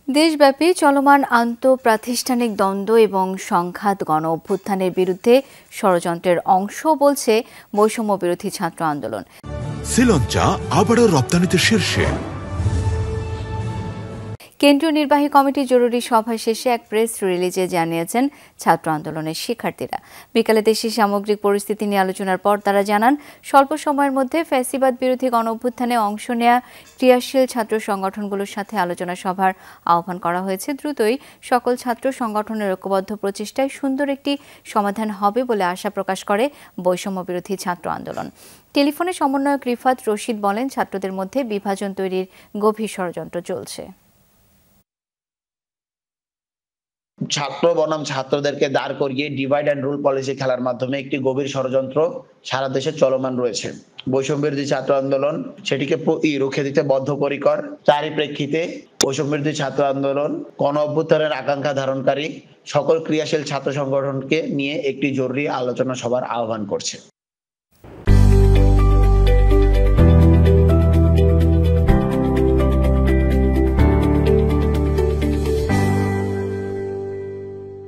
দেশব্যাপী চলমান আন্তঃপ্রাতিষ্ঠানিক দ্বন্দ্ব এবং সংঘাত গণ অভ্যুত্থানের বিরুদ্ধে ষড়যন্ত্রের অংশ বলছে বৈষম্য বিরোধী ছাত্র আন্দোলন। শ্রীলঙ্কা আবারও রপ্তানিতে শীর্ষে। কেন্দ্রীয় নির্বাহী কমিটির জরুরি সভা শেষে এক প্রেস রিলিজে জানিয়েছেন ছাত্র আন্দোলনের শিক্ষার্থীরা। বিকালে দেশের সামগ্রিক পরিস্থিতি নিয়ে আলোচনার পর তারা জানান, স্বল্প সময়ের মধ্যে ফ্যাসিবাদ বিরোধী গণ অভ্যুত্থানে অংশ নেয়া ক্রিয়াশীল ছাত্র সংগঠনগুলোর সাথে আলোচনা সভার আহ্বান করা হয়েছে। দ্রুতই সকল ছাত্র সংগঠনের ঐক্যবদ্ধ প্রচেষ্টায় সুন্দর একটি সমাধান হবে বলে আশা প্রকাশ করে বৈষম্য বিরোধী ছাত্র আন্দোলন। টেলিফোনে সমন্বয়ক রিফাত রশিদ বলেন, ছাত্রদের মধ্যে বিভাজন তৈরির গভীর ষড়যন্ত্র চলছে। ছাত্র বনাম ছাত্রদেরকে দাঁড় করিয়ে ডিভাইড অ্যান্ড রুল পলিসি খেলার মাধ্যমে একটি গভীর ষড়যন্ত্র সারা দেশে চলমান রয়েছে। বৈষম্য বিরোধী ছাত্র আন্দোলন সেটিকে রুখে দিতে বদ্ধপরিকর। তারই প্রেক্ষিতে বৈষম্য বিরোধী ছাত্র আন্দোলন গণ অভ্যুত্থানের আকাঙ্ক্ষা ধারণকারী সকল ক্রিয়াশীল ছাত্র সংগঠনকে নিয়ে একটি জরুরি আলোচনা সভার আহ্বান করছে।